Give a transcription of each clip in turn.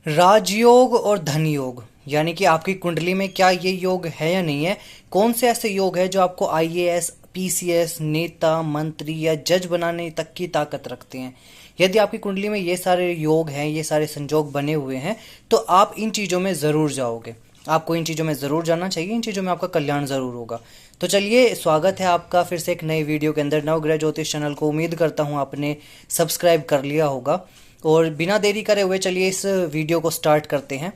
राजयोग और धन योग यानी कि आपकी कुंडली में क्या ये योग है या नहीं है। कौन से ऐसे योग है जो आपको आईएएस, पीसीएस, नेता, मंत्री या जज बनाने तक की ताकत रखते हैं। यदि आपकी कुंडली में ये सारे योग हैं, ये सारे संजोग बने हुए हैं, तो आप इन चीज़ों में ज़रूर जाओगे। आपको इन चीज़ों में ज़रूर जाना चाहिए, इन चीज़ों में आपका कल्याण ज़रूर होगा। तो चलिए, स्वागत है आपका फिर से एक नए वीडियो के अंदर नवग्रह ज्योतिष चैनल को। उम्मीद करता हूँ आपने सब्सक्राइब कर लिया होगा। और बिना देरी करे हुए चलिए इस वीडियो को स्टार्ट करते हैं।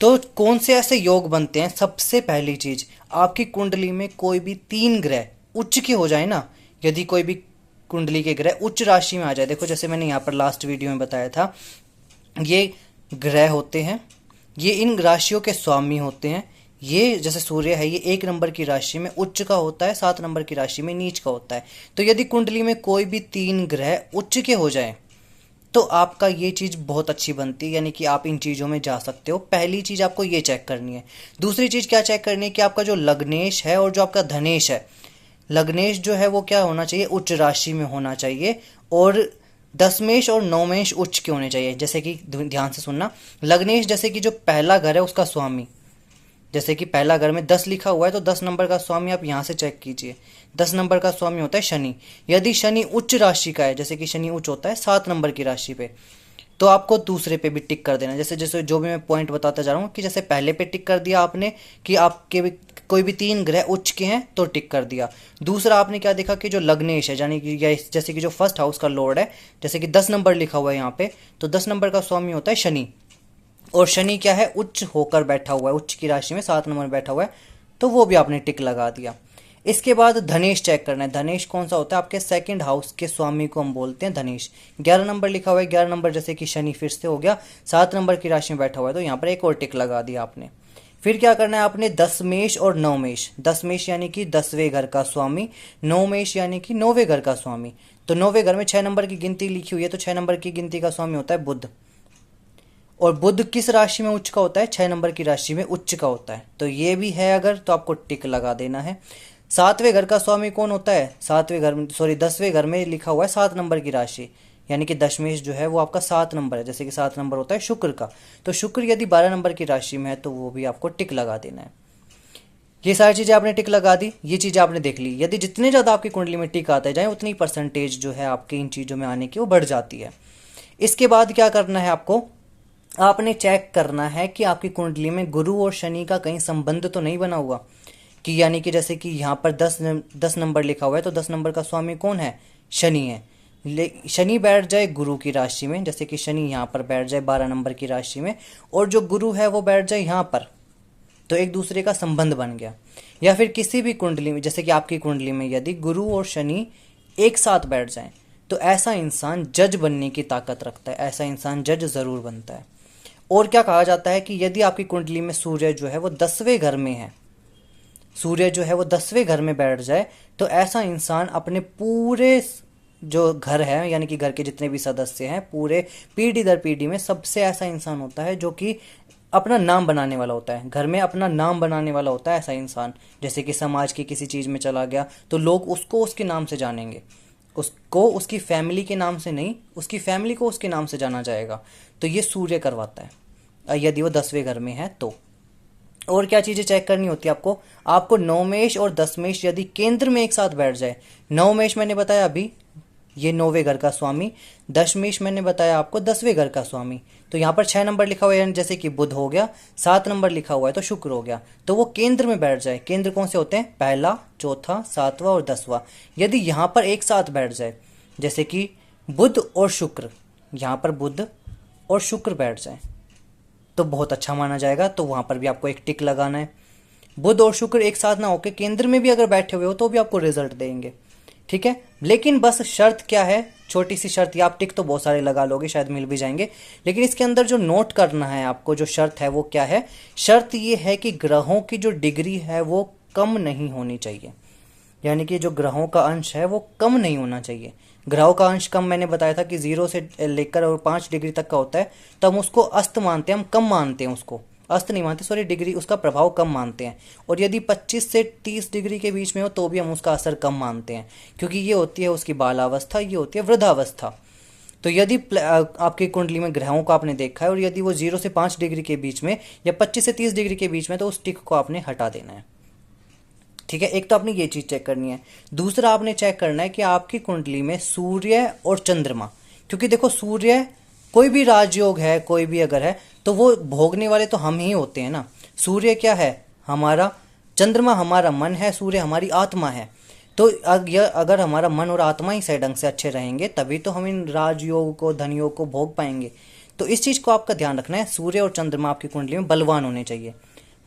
तो कौन से ऐसे योग बनते हैं। सबसे पहली चीज़, आपकी कुंडली में कोई भी 3 ग्रह उच्च के हो जाए ना। यदि कोई भी कुंडली के ग्रह उच्च राशि में आ जाए, देखो जैसे मैंने यहाँ पर लास्ट वीडियो में बताया था, ये ग्रह होते हैं, ये इन राशियों के स्वामी होते हैं। ये जैसे सूर्य है, ये 1 नंबर की राशि में उच्च का होता है, 7 नंबर की राशि में नीच का होता है। तो यदि कुंडली में कोई भी 3 ग्रह उच्च के हो जाए तो आपका ये चीज़ बहुत अच्छी बनती है, यानी कि आप इन चीज़ों में जा सकते हो। पहली चीज़ आपको ये चेक करनी है। दूसरी चीज़ क्या चेक करनी है कि आपका जो लग्नेश है और जो आपका धनेश है, लग्नेश जो है वो क्या होना चाहिए, उच्च राशि में होना चाहिए। और दसमेश और नौमेश उच्च के होने चाहिए। जैसे कि ध्यान से सुनना, लग्नेश जैसे कि जो पहला घर है उसका स्वामी, जैसे कि पहला घर में 10 लिखा हुआ है तो 10 नंबर का स्वामी आप यहाँ से चेक कीजिए। 10 नंबर का स्वामी होता है शनि। यदि शनि उच्च राशि का है, जैसे कि शनि उच्च होता है 7 नंबर की राशि पे, तो आपको दूसरे पे भी टिक कर देना। जैसे जैसे जो भी मैं पॉइंट बताता जा रहा हूँ कि जैसे पहले पे टिक कर दिया आपने कि आपके भी कोई भी 3 ग्रह उच्च के हैं तो टिक कर दिया। दूसरा आपने क्या देखा कि जो लग्नेश है, यानी कि जैसे कि जो फर्स्ट हाउस का लॉर्ड है, जैसे कि 10 नंबर लिखा हुआ है यहाँ पे, तो 10 नंबर का स्वामी होता है शनि। और शनि क्या है, उच्च होकर बैठा हुआ है, उच्च की राशि में 7 नंबर में बैठा हुआ है, तो वो भी आपने टिक लगा दिया। इसके बाद धनेश चेक करना है। धनेश कौन सा होता है, आपके 2nd हाउस के स्वामी को हम बोलते हैं धनेश। 11 नंबर लिखा हुआ है, 11 नंबर जैसे कि शनि फिर से हो गया, 7 नंबर की राशि में बैठा हुआ है, तो यहाँ पर एक और टिक लगा दिया आपने। फिर क्या करना है आपने, दसमेश और नवमेश। दसमेश यानी कि 10वें घर का स्वामी, नवमेश यानी कि 9वें घर का स्वामी। तो 9वें घर में 6 नंबर की गिनती लिखी हुई है, तो 6 नंबर की गिनती का स्वामी होता है बुध। और बुध किस राशि में उच्च का होता है, 6 नंबर की राशि में उच्च का होता है। तो ये भी है अगर, तो आपको टिक लगा देना है। 7वें घर का स्वामी कौन होता है, 7वें घर में, सॉरी 10वें घर में लिखा हुआ है 7 नंबर की राशि, यानी कि दशमेश जो है वो आपका 7 नंबर है। जैसे कि 7 नंबर होता है शुक्र का, तो शुक्र यदि 12 नंबर की राशि में है तो वो भी आपको टिक लगा देना है। ये सारी चीज़ें आपने टिक लगा दी, ये चीज़ें आपने देख ली। यदि जितने ज़्यादा आपकी कुंडली में टिक आते जाए उतनी परसेंटेज जो है आपके इन चीज़ों में आने की वो बढ़ जाती है। इसके बाद क्या करना है आपको, आपने चेक करना है कि आपकी कुंडली में गुरु और शनि का कहीं संबंध तो नहीं बना हुआ। कि यानी कि जैसे कि यहाँ पर 10 नंबर लिखा हुआ है, तो 10 नंबर का स्वामी कौन है, शनि है। शनि बैठ जाए गुरु की राशि में, जैसे कि शनि यहाँ पर बैठ जाए 12 नंबर की राशि में, और जो गुरु है वो बैठ जाए यहाँ पर, तो एक दूसरे का संबंध बन गया। या फिर किसी भी कुंडली में, जैसे कि आपकी कुंडली में यदि गुरु और शनि एक साथ बैठ जाएं, तो ऐसा इंसान जज बनने की ताकत रखता है, ऐसा इंसान जज ज़रूर बनता है। और क्या कहा जाता है कि यदि आपकी कुंडली में सूर्य जो है वो 10वें घर में है, सूर्य जो है वो 10वें घर में बैठ जाए, तो ऐसा इंसान अपने पूरे जो घर है, यानी कि घर के जितने भी सदस्य हैं, पूरे पीढ़ी दर पीढ़ी में सबसे ऐसा इंसान होता है जो कि अपना नाम बनाने वाला होता है, घर में अपना नाम बनाने वाला होता है ऐसा इंसान। जैसे कि समाज की किसी चीज़ में चला गया तो लोग उसको उसके नाम से जानेंगे, उसको उसकी फैमिली के नाम से नहीं, उसकी फैमिली को उसके नाम से जाना जाएगा। तो ये सूर्य करवाता है यदि वो 10वें घर में है तो। और क्या चीज़ें चेक करनी होती है आपको, आपको नवमेश और दसमेश यदि केंद्र में एक साथ बैठ जाए, नवमेश मैंने बताया अभी ये 9वें घर का स्वामी, दशमेश मैंने बताया आपको 10वें घर का स्वामी। तो यहाँ पर 6 नंबर लिखा हुआ है, जैसे कि बुध हो गया, 7 नंबर लिखा हुआ है तो शुक्र हो गया, तो वो केंद्र में बैठ जाए। केंद्र कौन से होते हैं, पहला, चौथा, 7वां और 10वां। यदि यहाँ पर एक साथ बैठ जाए, जैसे कि बुध और शुक्र, यहाँ पर बुध और शुक्र बैठ जाए तो बहुत अच्छा माना जाएगा, तो वहाँ पर भी आपको एक टिक लगाना है। बुध और शुक्र एक साथ ना होकर केंद्र में भी अगर बैठे हुए हो तो भी आपको रिजल्ट देंगे, ठीक है। लेकिन बस शर्त क्या है, छोटी सी शर्त, या आप टिक तो बहुत सारे लगा लोगे, शायद मिल भी जाएंगे, लेकिन इसके अंदर जो नोट करना है आपको, जो शर्त है वो क्या है, शर्त ये है कि ग्रहों की जो डिग्री है वो कम नहीं होनी चाहिए। यानी कि जो ग्रहों का अंश है वो कम नहीं होना चाहिए। ग्रहों का अंश कम मैंने बताया था कि 0 से लेकर और 5 डिग्री तक का होता है, तो हम उसको अस्त मानते हैं, हम कम मानते हैं उसको, अस्त नहीं मानते, सॉरी, डिग्री, उसका प्रभाव कम मानते हैं। और यदि 25 से 30 डिग्री के बीच में हो तो भी हम उसका असर कम मानते हैं, क्योंकि ये होती है उसकी बालावस्था, ये होती है वृद्धावस्था। तो यदि आपकी कुंडली में ग्रहों को आपने देखा है और यदि वो 0 से 5 डिग्री के बीच में या 25 से 30 डिग्री के बीच में, तो उस टिक को आपने हटा देना है। ठीक है, एक तो आपने ये चीज़ चेक करनी है। दूसरा आपने चेक करना है कि आपकी कुंडली में सूर्य और चंद्रमा, क्योंकि देखो सूर्य कोई भी राजयोग है, कोई भी अगर है तो वो भोगने वाले तो हम ही होते हैं ना। सूर्य क्या है हमारा, चंद्रमा हमारा मन है, सूर्य हमारी आत्मा है। तो अगर हमारा मन और आत्मा ही सही ढंग से अच्छे रहेंगे तभी तो हम इन राजयोग को, धन योग को भोग पाएंगे। तो इस चीज़ को आपका ध्यान रखना है। सूर्य और चंद्रमा आपकी कुंडली में बलवान होने चाहिए।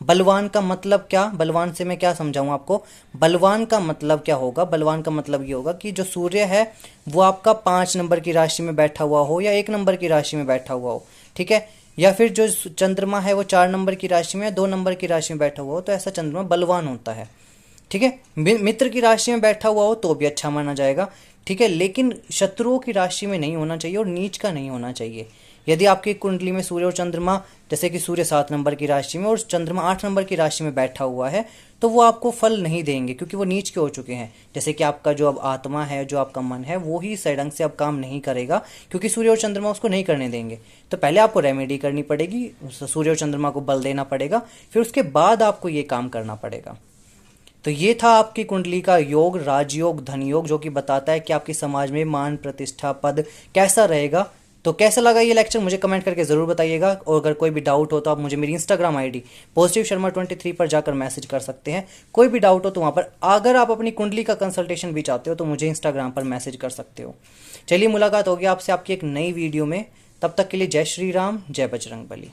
बलवान का मतलब क्या, बलवान से मैं क्या समझाऊं आपको। बलवान का मतलब क्या होगा, बलवान का मतलब ये होगा कि जो सूर्य है वो आपका 5 नंबर की राशि में बैठा हुआ हो या 1 नंबर की राशि में बैठा हुआ हो। ठीक है, या फिर जो चंद्रमा है वो 4 नंबर की राशि में या 2 नंबर की राशि में बैठा हुआ हो, तो ऐसा चंद्रमा बलवान होता है। ठीक है, मित्र की राशि में बैठा हुआ हो तो भी अच्छा माना जाएगा। ठीक है, लेकिन शत्रुओं की राशि में नहीं होना चाहिए और नीच का नहीं होना चाहिए। यदि आपकी कुंडली में सूर्य और चंद्रमा, जैसे कि सूर्य 7 नंबर की राशि में और चंद्रमा 8 नंबर की राशि में बैठा हुआ है, तो वो आपको फल नहीं देंगे क्योंकि वो नीच के हो चुके हैं। जैसे कि आपका जो अब आत्मा है, जो आपका मन है, वो ही सही ढंग से अब काम नहीं करेगा क्योंकि सूर्य और चंद्रमा उसको नहीं करने देंगे। तो पहले आपको रेमेडी करनी पड़ेगी, सूर्य और चंद्रमा को बल देना पड़ेगा, फिर उसके बाद आपको ये काम करना पड़ेगा। तो ये था आपकी कुंडली का योग, राजयोग, धन योग, जो कि बताता है कि आपकी समाज में मान, प्रतिष्ठा, पद कैसा रहेगा। तो कैसा लगा ये लेक्चर मुझे कमेंट करके ज़रूर बताइएगा। और अगर कोई भी डाउट हो तो आप मुझे मेरी इंस्टाग्राम आईडी पॉजिटिव शर्मा 23 पर जाकर मैसेज कर सकते हैं। कोई भी डाउट हो तो वहाँ पर, अगर आप अपनी कुंडली का कंसल्टेशन भी चाहते हो तो मुझे इंस्टाग्राम पर मैसेज कर सकते हो। चलिए, मुलाकात होगी आपसे आपकी एक नई वीडियो में। तब तक के लिए जय श्री राम, जय बजरंग बली।